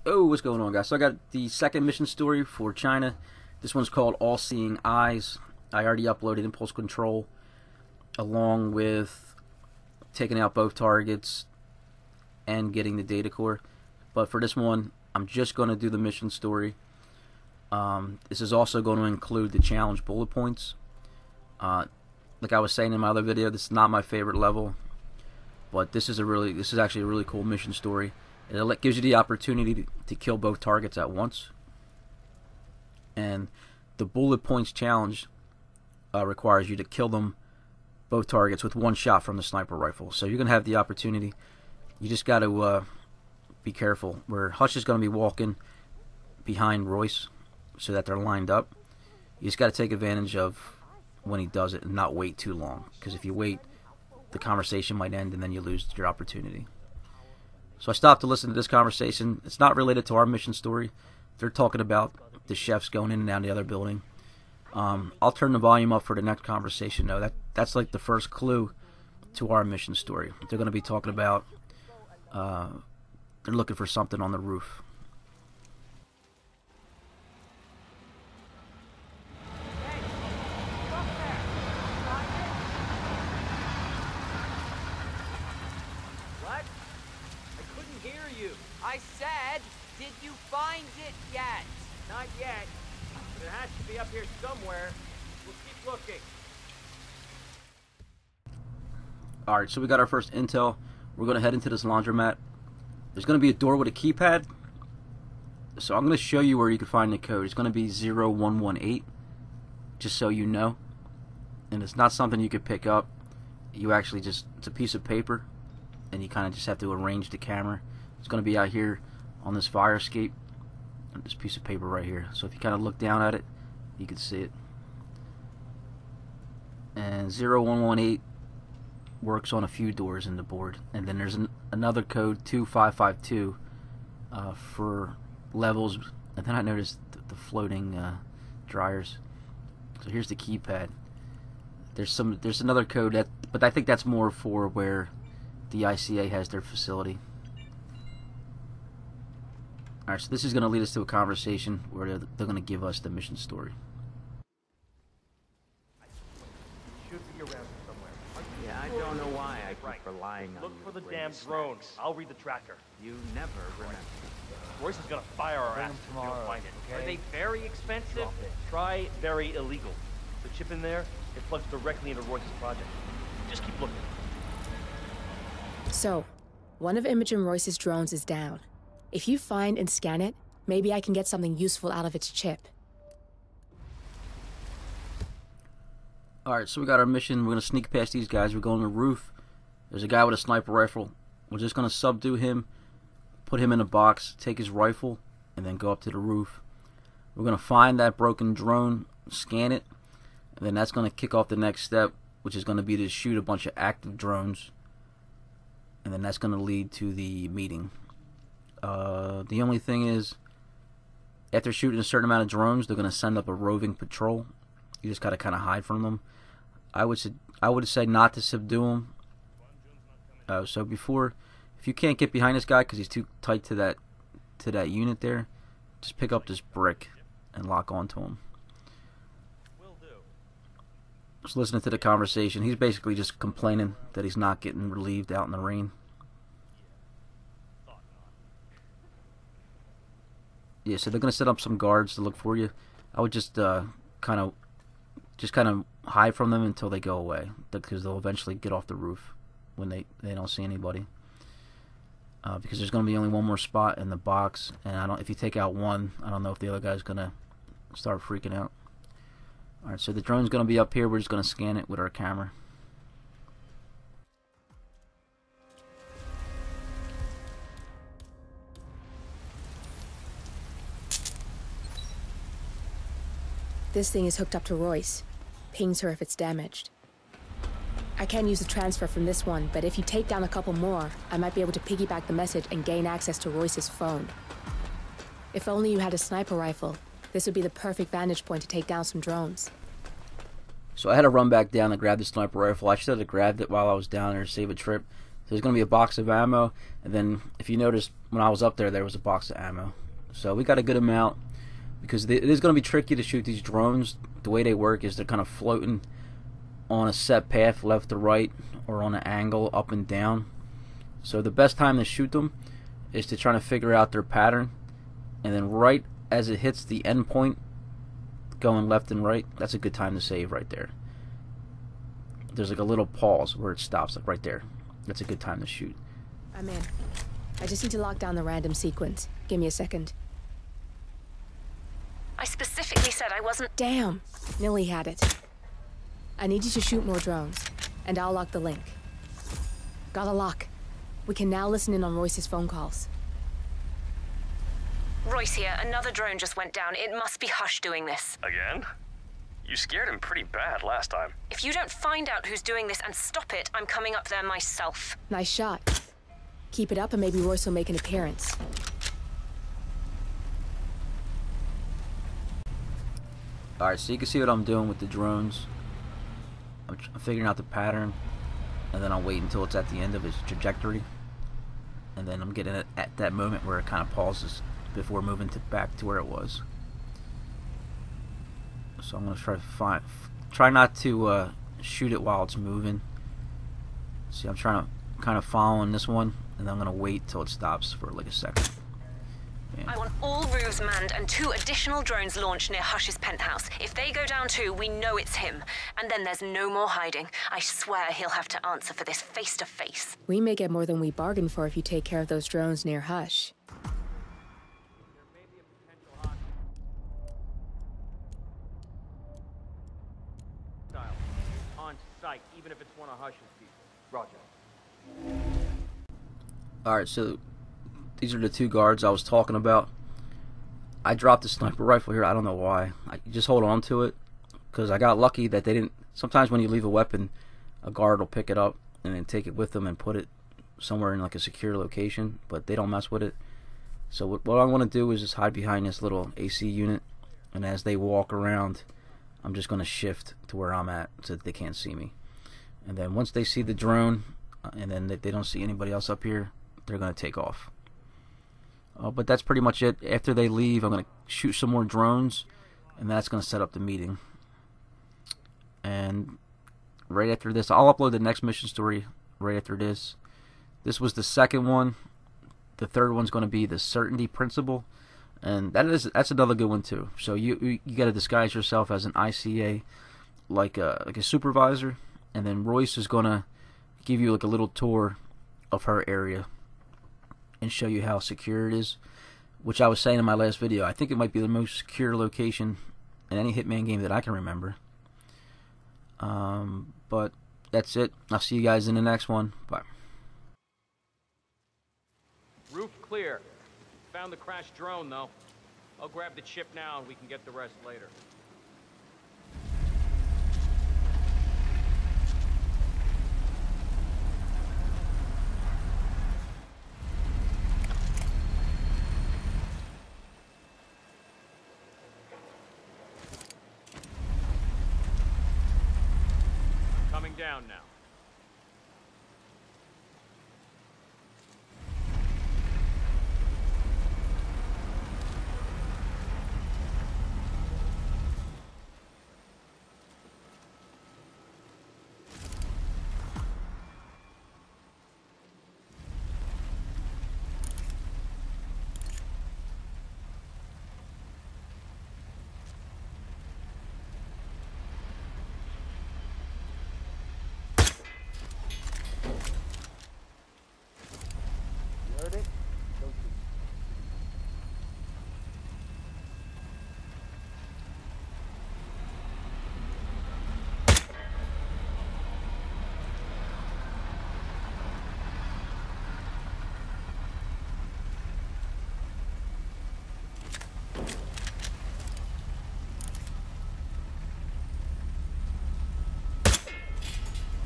Oh, what's going on, guys? So I got the second mission story for China. This one's called All Seeing Eyes. I already uploaded Impulse Control along with taking out both targets and getting the data core. But for this one, I'm just going to do the mission story. This is also going to include the challenge bullet points. Like I was saying in my other video, this is not my favorite level, but this is actually a really cool mission story. It gives you the opportunity to kill both targets at once. And the bullet points challenge requires you to kill both targets with one shot from the sniper rifle. So you're going to have the opportunity. You just got to be careful. Where Hush is going to be walking behind Royce so that they're lined up. You just got to take advantage of when he does it and not wait too long. Because if you wait, the conversation might end and then you lose your opportunity. So I stopped to listen to this conversation. It's not related to our mission story. They're talking about the chefs going in and out the other building. I'll turn the volume up for the next conversation, though. That's like the first clue to our mission story. They're going to be talking about they're looking for something on the roof. I said, did you find it yet? Not yet, but it has to be up here somewhere. We'll keep looking. Alright, so we got our first intel. We're going to head into this laundromat. There's going to be a door with a keypad. So I'm going to show you where you can find the code. It's going to be 0118, just so you know. And it's not something you could pick up. You actually it's a piece of paper, and you kind of just have to arrange the camera. It's going to be out here on this fire escape, on this piece of paper right here. So if you kind of look down at it, you can see it. And 0118 works on a few doors in the board. And then there's another code, 2552, for levels. And then I noticed the floating dryers. So here's the keypad. There's another code, but I think that's more for where the ICA has their facility. Alright, so this is going to lead us to a conversation where they're going to give us the mission story. Should be around somewhere. Yeah, I don't know why I keep relying on Look you for the to bring damn snacks. drone. I'll read the tracker. You never remember. Royce is gonna fire our ass if we don't find it. Are they very expensive? Try very illegal. The chip in there, it plugs directly into Royce's project. Just keep looking. So, one of Imogen Royce's drones is down. If you find and scan it, maybe I can get something useful out of its chip. Alright, so we got our mission. We're going to sneak past these guys. We're going to the roof. There's a guy with a sniper rifle. We're just going to subdue him, put him in a box, take his rifle, and then go up to the roof. We're going to find that broken drone, scan it, and then that's going to kick off the next step, which is going to be to shoot a bunch of active drones. And then that's going to lead to the meeting. The only thing is, after shooting a certain amount of drones, they're going to send up a roving patrol. You just got to kind of hide from them. I would say not to subdue them. So if you can't get behind this guy because he's too tight to that unit there, just pick up this brick and lock onto him. Just listening to the conversation, he's basically just complaining that he's not getting relieved out in the rain. Yeah, so they're gonna set up some guards to look for you. I would just kind of hide from them until they go away, because they'll eventually get off the roof when they don't see anybody. Because there's gonna be only one more spot in the box, and if you take out one, I don't know if the other guy's gonna start freaking out. All right, so the drone's gonna be up here. We're just gonna scan it with our camera. This thing is hooked up to Royce. Pings her if it's damaged. I can use the transfer from this one, but if you take down a couple more, I might be able to piggyback the message and gain access to Royce's phone. If only you had a sniper rifle, this would be the perfect vantage point to take down some drones. So I had to run back down and grab the sniper rifle. I should have grabbed it while I was down there to save a trip. So there's going to be a box of ammo, and then if you notice, when I was up there, there was a box of ammo. So we got a good amount, because it is going to be tricky to shoot these drones. The way they work is they're kind of floating on a set path, left to right, or on an angle, up and down. So the best time to shoot them is to try to figure out their pattern, and then right as it hits the end point, going left and right, that's a good time to save right there. There's like a little pause where it stops, like right there. That's a good time to shoot. I'm in. I just need to lock down the random sequence. Give me a second. I specifically said I wasn't. Damn! Nilly had it. I need you to shoot more drones, and I'll lock the link. Got a lock. We can now listen in on Royce's phone calls. Royce here, another drone just went down. It must be Hush doing this. Again? You scared him pretty bad last time. If you don't find out who's doing this and stop it, I'm coming up there myself. Nice shot. Keep it up and maybe Royce will make an appearance. Alright, so you can see what I'm doing with the drones. I'm figuring out the pattern, and then I'll wait until it's at the end of its trajectory, and then I'm getting it at that moment where it kind of pauses before moving back to where it was. So I'm going to try not to shoot it while it's moving. See, I'm trying to kind of following this one, and then I'm going to wait till it stops for like a second. Yeah. I want all roofs manned and 2 additional drones launched near Hush's penthouse. If they go down too, we know it's him. And then there's no more hiding. I swear he'll have to answer for this face to face. We may get more than we bargained for if you take care of those drones near Hush. On site, even if it's one of Hush's people. Roger. Alright, so these are the 2 guards I was talking about. I dropped the sniper rifle here. I don't know why. I just hold on to it, because I got lucky that they didn't. Sometimes when you leave a weapon, a guard will pick it up and then take it with them and put it somewhere in like a secure location, but they don't mess with it. So what I want to do is just hide behind this little AC unit, and as they walk around, I'm just going to shift to where I'm at so that they can't see me. And then once they see the drone, and then they don't see anybody else up here, they're going to take off. But that's pretty much it. After they leave, I'm going to shoot some more drones, and that's going to set up the meeting. And right after this, I'll upload the next mission story right after this. This was the second one. The third one's going to be the certainty principle, and that's another good one too. So you got to disguise yourself as an ICA, like a supervisor, and then Royce is going to give you like a little tour of her area and show you how secure it is, which I was saying in my last video. I think it might be the most secure location in any Hitman game that I can remember. But that's it. I'll see you guys in the next one. Bye. Roof clear. Found the crashed drone, though. I'll grab the chip now and we can get the rest later. Coming down now.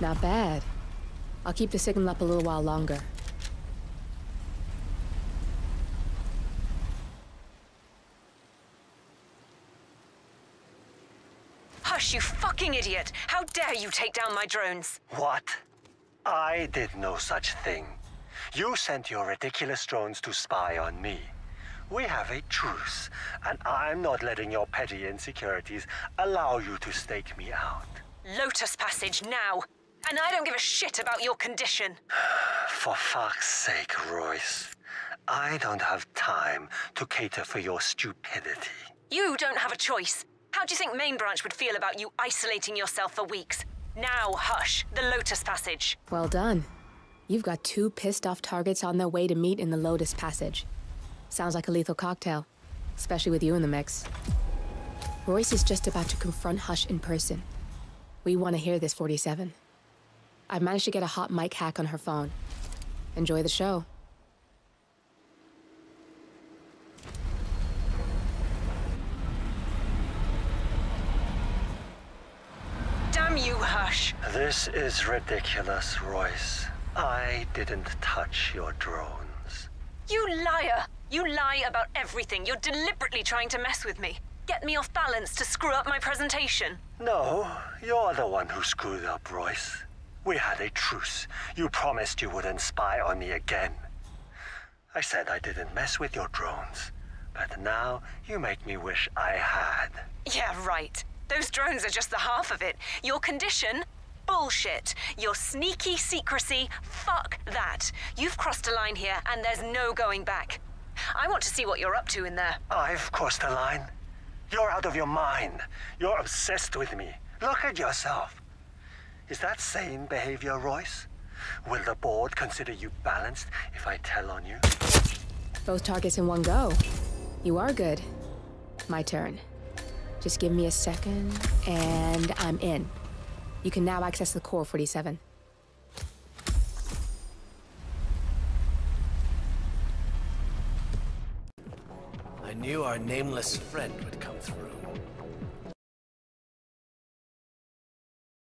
Not bad. I'll keep the signal up a little while longer. Hush, you fucking idiot! How dare you take down my drones? What? I did no such thing. You sent your ridiculous drones to spy on me. We have a truce, and I'm not letting your petty insecurities allow you to stake me out. Lotus Passage now. And I don't give a shit about your condition. For fuck's sake, Royce. I don't have time to cater for your stupidity. You don't have a choice. How do you think Main Branch would feel about you isolating yourself for weeks? Now, hush. The Lotus Passage. Well done. You've got 2 pissed-off targets on their way to meet in the Lotus Passage. Sounds like a lethal cocktail, especially with you in the mix. Royce is just about to confront Hush in person. We want to hear this, 47. I've managed to get a hot mic hack on her phone. Enjoy the show. Damn you, Hush. This is ridiculous, Royce. I didn't touch your drones. You liar! You lie about everything. You're deliberately trying to mess with me. Get me off balance to screw up my presentation. No, you're the one who screwed up, Royce. We had a truce. You promised you wouldn't spy on me again. I said I didn't mess with your drones, but now you make me wish I had. Yeah, right. Those drones are just the half of it. Your condition? Bullshit. Your sneaky secrecy? Fuck that. You've crossed a line here, and there's no going back. I want to see what you're up to in there. I've crossed a line. You're out of your mind. You're obsessed with me. Look at yourself. Is that sane behavior, Royce? Will the board consider you balanced if I tell on you? Both targets in one go. You are good. My turn. Just give me a second, and I'm in. You can now access the core, 47. I knew our nameless friend would come through.